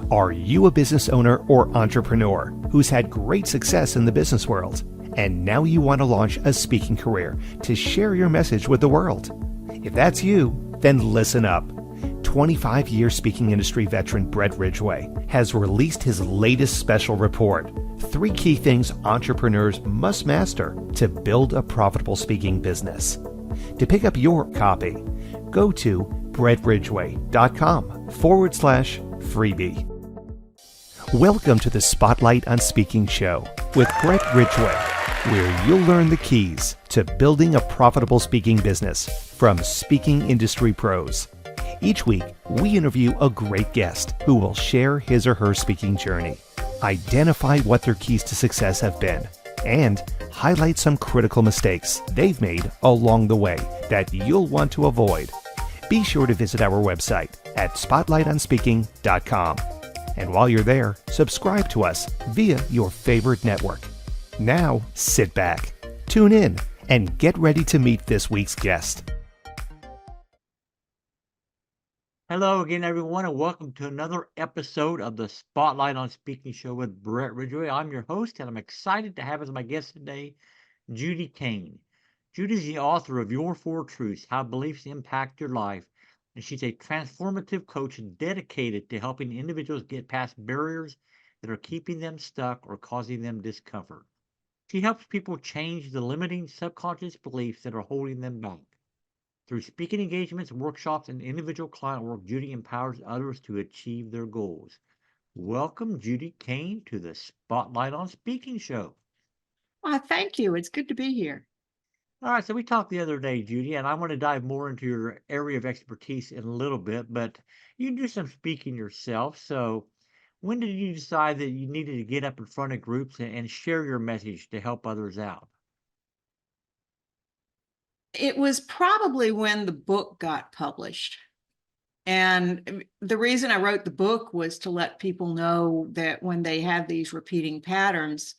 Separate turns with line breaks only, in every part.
Are you a business owner or entrepreneur who's had great success in the business world, and now you want to launch a speaking career to share your message with the world? If that's you, then listen up. 25-year speaking industry veteran Bret Ridgway has released his latest special report, 3 key things entrepreneurs must master to build a profitable speaking business. To pick up your copy, go to bretridgway.com/freebie. Welcome to the Spotlight on Speaking show with Bret Ridgway, where you'll learn the keys to building a profitable speaking business from speaking industry pros. Each week, we interview a great guest who will share his or her speaking journey, identify what their keys to success have been, and highlight some critical mistakes they've made along the way that you'll want to avoid. Be sure to visit our website at spotlightonspeaking.com. And while you're there, subscribe to us via your favorite network. Now, sit back, tune in, and get ready to meet this week's guest.
Hello again, everyone, and welcome to another episode of the Spotlight on Speaking show with Bret Ridgway. I'm your host, and I'm excited to have as my guest today, Judy Kane. Judy's the author of Your 4 Truths, How Beliefs Impact Your Life, and she's a transformative coach dedicated to helping individuals get past barriers that are keeping them stuck or causing them discomfort. She helps people change the limiting subconscious beliefs that are holding them back. Through speaking engagements, workshops, and individual client work, Judy empowers others to achieve their goals. Welcome, Judy Kane, to the Spotlight on Speaking show.
Thank you. It's good to be here.
All right, so we talked the other day, Judy, and I want to dive more into your area of expertise in a little bit, but you do some speaking yourself. So when did you decide that you needed to get up in front of groups and share your message to help others out?
It was probably when the book got published. And the reason I wrote the book was to let people know that when they have these repeating patterns,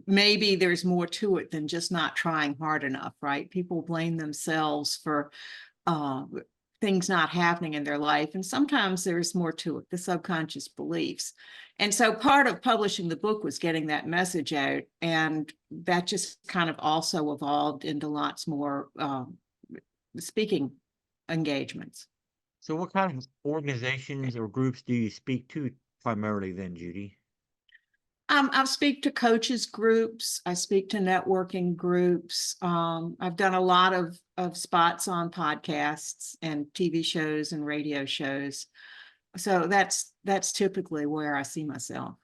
maybe there's more to it than just not trying hard enough, right? People blame themselves for things not happening in their life. And sometimes there's more to it, the subconscious beliefs. And so part of publishing the book was getting that message out. And that just kind of also evolved into lots more speaking engagements.
So what kind of organizations or groups do you speak to primarily then, Judy?
I speak to coaches groups. I speak to networking groups. I've done a lot of spots on podcasts and TV shows and radio shows. So that's typically where I see myself.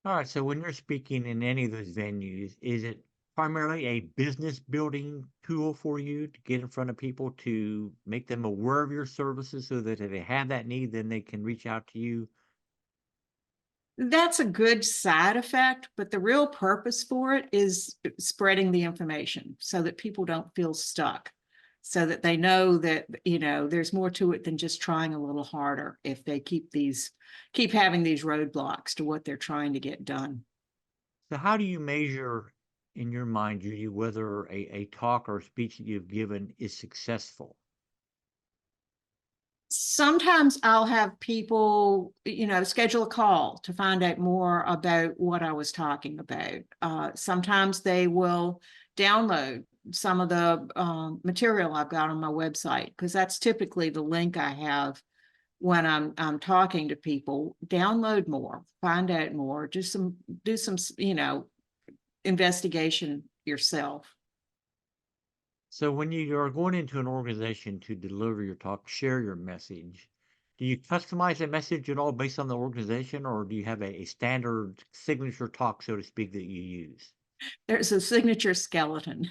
All right, so when you're speaking in any of those venues, is it primarily a business building tool for you to get in front of people to make them aware of your services so that if they have that need, then they can reach out to you?
That's a good side effect, but the real purpose for it is spreading the information so that people don't feel stuck, so that they know that, there's more to it than just trying a little harder if they keep having these roadblocks to what they're trying to get done.
So how do you measure in your mind, Judy, whether a talk or speech that you've given is successful?
Sometimes I'll have people, schedule a call to find out more about what I was talking about. Sometimes they will download some of the material I've got on my website, because that's typically the link I have when I'm talking to people. Download more, find out more, do some investigation yourself.
So when you are going into an organization to deliver your talk, share your message, do you customize a message at all based on the organization, or do you have a standard signature talk, so to speak, that you use?
There's a signature skeleton.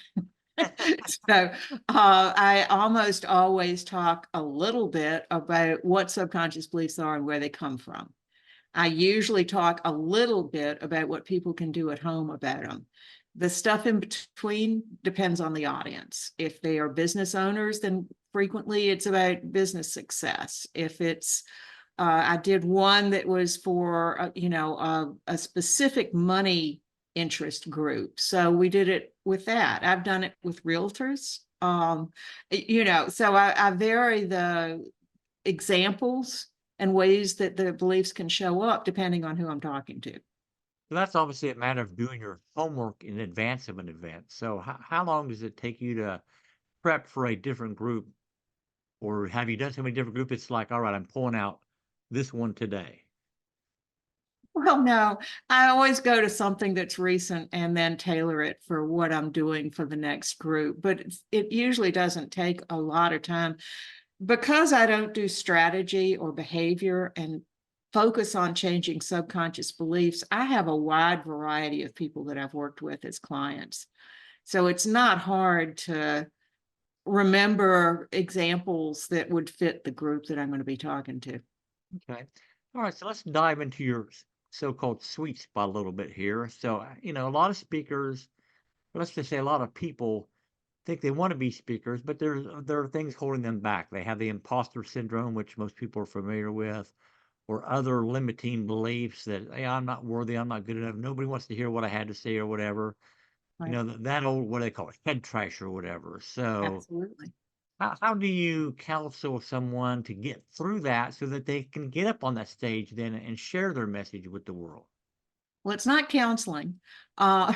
So I almost always talk a little bit about what subconscious beliefs are and where they come from. I usually talk a little bit about what people can do at home about them. The stuff in between depends on the audience. If they are business owners, then frequently it's about business success. If it's, I did one that was for, a specific money interest group. So we did it with that. I've done it with realtors. So I vary the examples and ways that the beliefs can show up depending on who I'm talking to.
So that's obviously a matter of doing your homework in advance of an event. So how long does it take you to prep for a different group? Or have you done so many different groups? It's like, all right, I'm pulling out this one today.
Well, no, I always go to something that's recent and then tailor it for what I'm doing for the next group. But it usually doesn't take a lot of time because I don't do strategy or behavior and focus on changing subconscious beliefs. I have a wide variety of people that I've worked with as clients. So it's not hard to remember examples that would fit the group that I'm going to be talking to.
Okay. All right. So let's dive into your so-called sweet spot a little bit here. So, a lot of speakers, let's just say a lot of people think they want to be speakers, but there are things holding them back. They have the imposter syndrome, which most people are familiar with, or other limiting beliefs that, hey, I'm not worthy, I'm not good enough, nobody wants to hear what I had to say or whatever.
Right.
That old, what they call it, head trash or whatever. So
Absolutely.
how do you counsel someone to get through that so that they can get up on that stage then and share their message with the world?
Well, it's not counseling. Uh,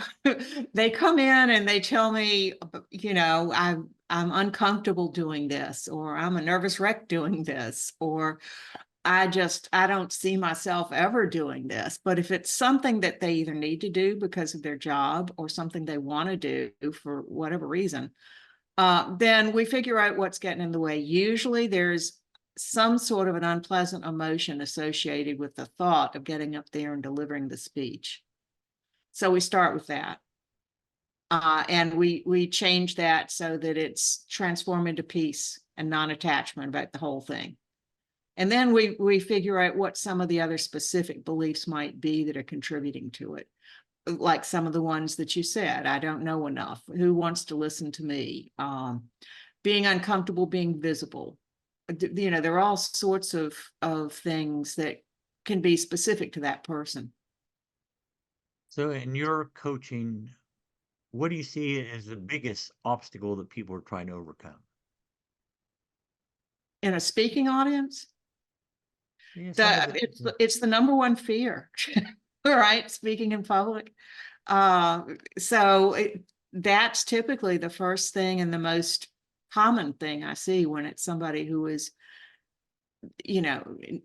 they come in and they tell me, I'm uncomfortable doing this, or I'm a nervous wreck doing this, or I don't see myself ever doing this. But if it's something that they either need to do because of their job or something they want to do for whatever reason, then we figure out what's getting in the way. Usually there's some sort of an unpleasant emotion associated with the thought of getting up there and delivering the speech. So we start with that. And we change that so that it's transformed into peace and non-attachment about the whole thing. And then we figure out what some of the other specific beliefs might be that are contributing to it. Like some of the ones that you said, I don't know enough. Who wants to listen to me? Being uncomfortable, being visible. There are all sorts of things that can be specific to that person.
So in your coaching, what do you see as the biggest obstacle that people are trying to overcome?
In a speaking audience,
Yeah, some of it.
it's the number one fear. All right, speaking in public. So that's typically the first thing and the most common thing I see when it's somebody who is,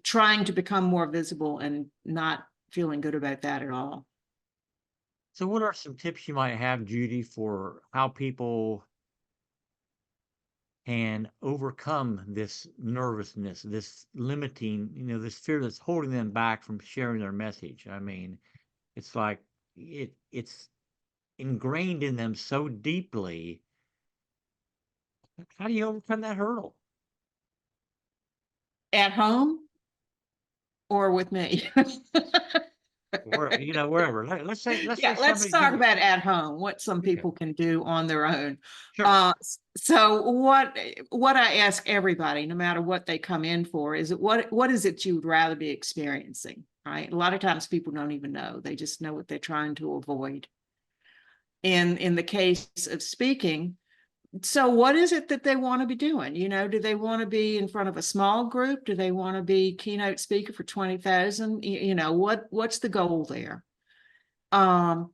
trying to become more visible and not feeling good about that at all.
So what are some tips you might have, Judy, for how people can overcome this nervousness, this limiting, this fear that's holding them back from sharing their message? I mean, it's like it's ingrained in them so deeply. How do you overcome that hurdle?
At home or with me?
Wherever. Let's say
Yeah, let's
somebody's
talk
doing.
about at home, what some
Okay,
people can do on their own.
sure.
So what I ask everybody, no matter what they come in for, is what is it you would rather be experiencing, right? A lot of times people don't even know. They just know what they're trying to avoid. And in the case of speaking, so what is it that they want to be doing? Do they want to be in front of a small group? Do they want to be keynote speaker for 20,000? What's the goal there? And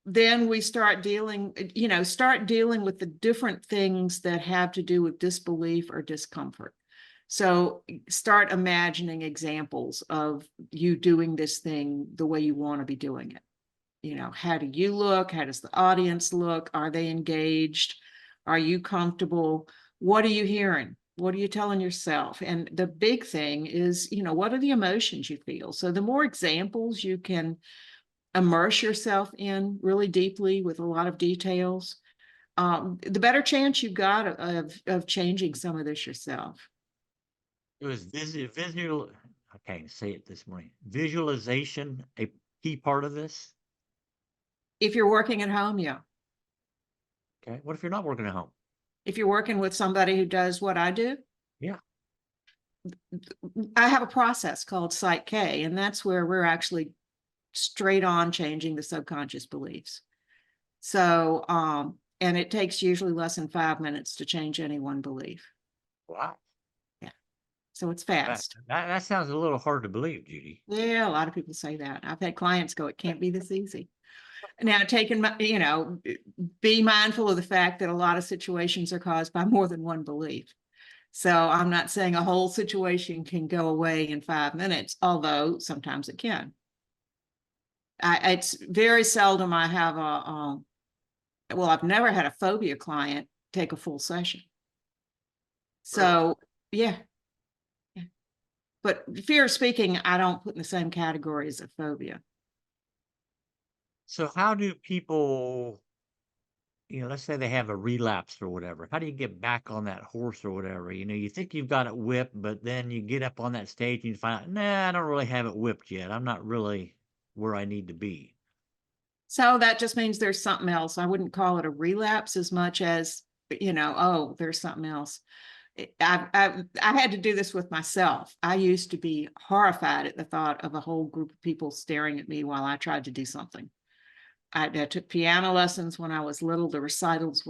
then we start dealing with the different things that have to do with disbelief or discomfort. So start imagining examples of you doing this thing the way you want to be doing it. How do you look? How does the audience look? Are they engaged? Are you comfortable? What are you hearing? What are you telling yourself? And the big thing is, what are the emotions you feel? So the more examples you can immerse yourself in really deeply with a lot of details, the better chance you've got of changing some of this yourself.
It was visual. I can't say it this morning. Visualization, a key part of this.
If you're working at home, yeah.
Okay. What if you're not working at home?
If you're working with somebody who does what I do,
Yeah.
I have a process called Psych K, and that's where we're actually straight on changing the subconscious beliefs. So, and it takes usually less than 5 minutes to change any one belief.
Wow.
Yeah. So it's
That,
fast.
that sounds a little hard to believe, Judy.
Yeah, a lot of people say that. I've had clients go, it can't be this easy. Now, taking my, be mindful of the fact that a lot of situations are caused by more than one belief. So I'm not saying a whole situation can go away in 5 minutes, although sometimes it can. It's very seldom I have well, I've never had a phobia client take a full session. So, yeah. But fear of speaking, I don't put in the same category as a phobia.
So how do people, let's say they have a relapse or whatever. How do you get back on that horse or whatever? You think you've got it whipped, but then you get up on that stage and you find out, nah, I don't really have it whipped yet. I'm not really where I need to be.
So that just means there's something else. I wouldn't call it a relapse as much as, oh, there's something else. I had to do this with myself. I used to be horrified at the thought of a whole group of people staring at me while I tried to do something. I took piano lessons when I was little. The recitals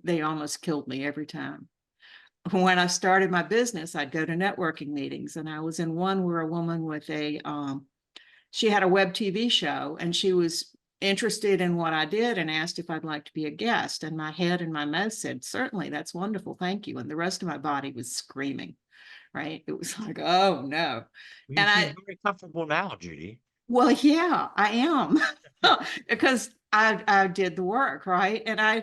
they almost killed me every time. When I started my business, I'd go to networking meetings, and I was in one where a woman with she had a web TV show, and she was interested in what I did and asked if I'd like to be a guest. And my head and my mouth said, certainly, that's wonderful, thank you. And the rest of my body was screaming, right? It was like, oh no.
You
And
seem very comfortable now, Judy.
well, yeah, I am. Because I did the work, right? And I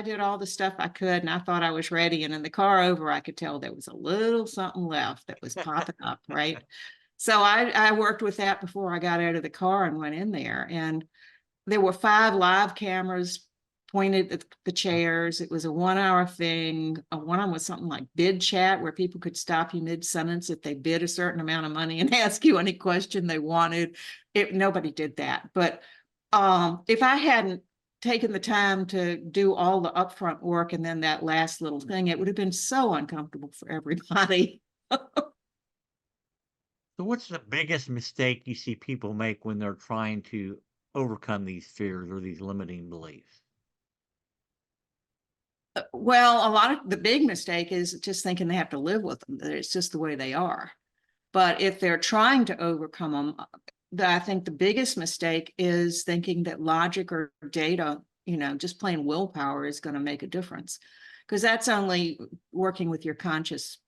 did all the stuff I could, and I thought I was ready. And in the car over, I could tell there was a little something left that was popping up, right? So I worked with that before I got out of the car and went in there. And there were 5 live cameras pointed at the chairs. It was a 1-hour thing. One of them was something like bid chat, where people could stop you mid-sentence if they bid a certain amount of money and ask you any question they wanted. Nobody did that. But if I hadn't taken the time to do all the upfront work and then that last little thing, it would have been so uncomfortable for everybody.
So what's the biggest mistake you see people make when they're trying to overcome these fears or these limiting beliefs?
Well, a lot of the big mistake is just thinking they have to live with them, that it's just the way they are. But if they're trying to overcome them, I think the biggest mistake is thinking that logic or data, just plain willpower is going to make a difference. Because that's only working with your conscious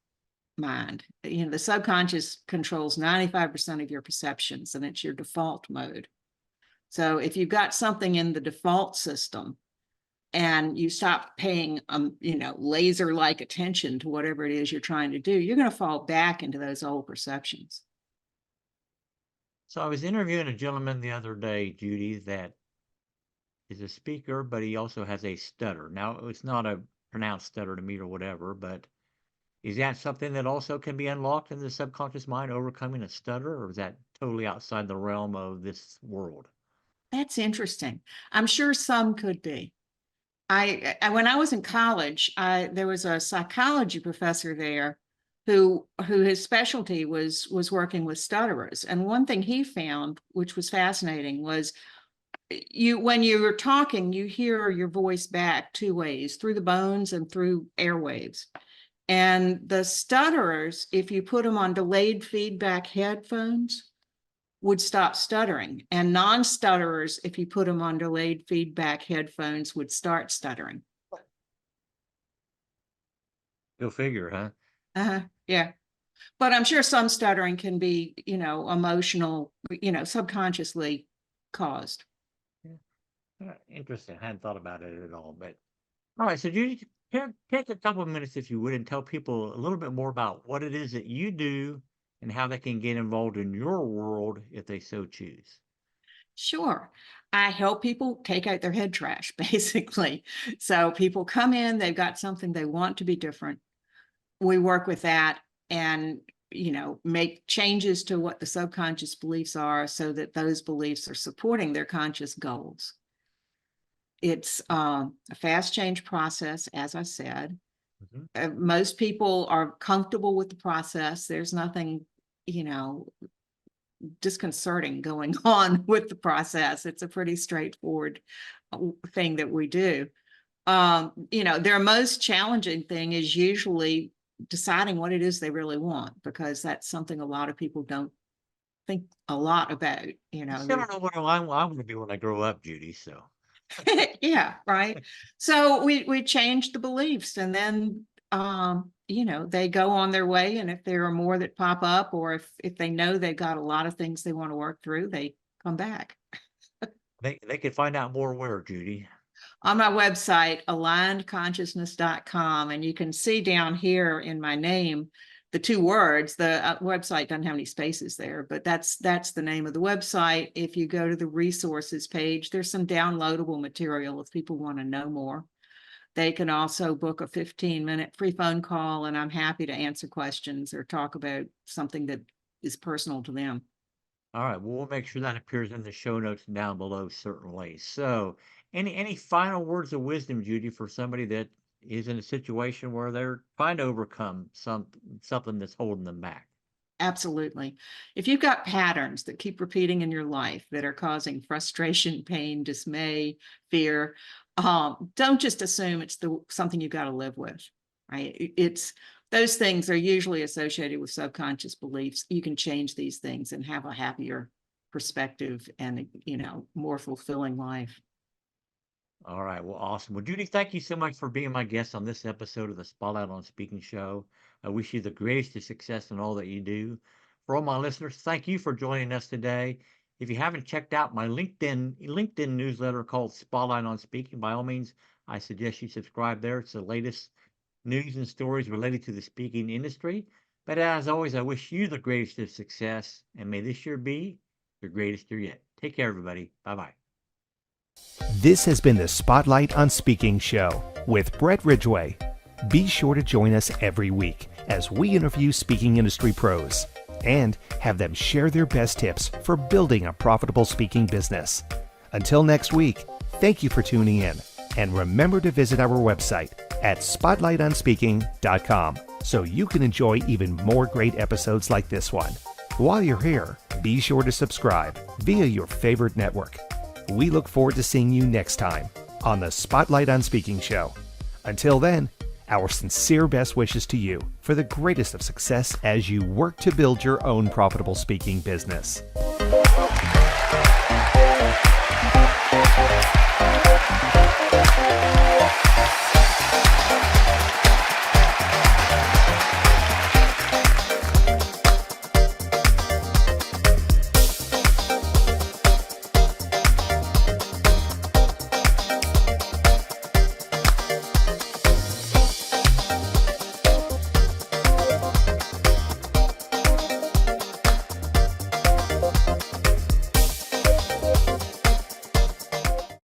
mind. The subconscious controls 95% of your perceptions, and it's your default mode. So if you've got something in the default system and you stop paying laser-like attention to whatever it is you're trying to do, you're going to fall back into those old perceptions.
So I was interviewing a gentleman the other day, Judy, that is a speaker, but he also has a stutter. Now, it's not a pronounced stutter to me or whatever, but is that something that also can be unlocked in the subconscious mind, overcoming a stutter, or is that totally outside the realm of this world?
That's interesting. I'm sure some could be. When I was in college, there was a psychology professor there who his specialty was working with stutterers. And one thing he found, which was fascinating, was when you're talking, you hear your voice back 2 ways, through the bones and through airwaves. And the stutterers, if you put them on delayed feedback headphones, would stop stuttering. And non-stutterers, if you put them on delayed feedback headphones, would start stuttering.
Go figure, huh?
Yeah. But I'm sure some stuttering can be, emotional, subconsciously caused.
Interesting. I hadn't thought about it at all. But all right, so Judy, take a couple of minutes, if you would, and tell people a little bit more about what it is that you do and how they can get involved in your world if they so choose.
Sure. I help people take out their head trash, basically. So people come in, they've got something they want to be different. We work with that and, make changes to what the subconscious beliefs are so that those beliefs are supporting their conscious goals. It's a fast change process, as I said. Most people are comfortable with the process. There's nothing, disconcerting going on with the process. It's a pretty straightforward thing that we do. Their most challenging thing is usually deciding what it is they really want, because that's something a lot of people don't think a lot about,
I still don't know what I want to be when I grow up, Judy. So,
Yeah, right. So we changed the beliefs, and then they go on their way, and if there are more that pop up, or if they know they've got a lot of things they want to work through, they come back.
they could find out more where, Judy.
On my website, alignedconsciousness.com, and you can see down here in my name the two words. The website doesn't have any spaces there, but that's the name of the website. If you go to the resources page, there's some downloadable material if people want to know more. They can also book a 15-minute free phone call, and I'm happy to answer questions or talk about something that is personal to them.
All right. Well, we'll make sure that appears in the show notes down below, certainly. So, any final words of wisdom, Judy, for somebody that is in a situation where they're trying to overcome something that's holding them back?
Absolutely. If you've got patterns that keep repeating in your life that are causing frustration, pain, dismay, fear, don't just assume it's something you've got to live with, right? It's those things are usually associated with subconscious beliefs. You can change these things and have a happier perspective and, more fulfilling life.
All right. Well, awesome. Well, Judy, thank you so much for being my guest on this episode of the Spotlight on Speaking show. I wish you the greatest of success in all that you do. For all my listeners, thank you for joining us today. If you haven't checked out my LinkedIn newsletter called Spotlight on Speaking, by all means, I suggest you subscribe there. It's the latest news and stories related to the speaking industry. But as always, I wish you the greatest of success, and may this year be your greatest year yet. Take care, everybody. Bye-bye.
This has been the Spotlight on Speaking show with Bret Ridgway. Be sure to join us every week as we interview speaking industry pros and have them share their best tips for building a profitable speaking business. Until next week, thank you for tuning in, and remember to visit our website at spotlightonspeaking.com so you can enjoy even more great episodes like this one. While you're here, be sure to subscribe via your favorite network. We look forward to seeing you next time on the Spotlight on Speaking show. Until then, our sincere best wishes to you for the greatest of success as you work to build your own profitable speaking business.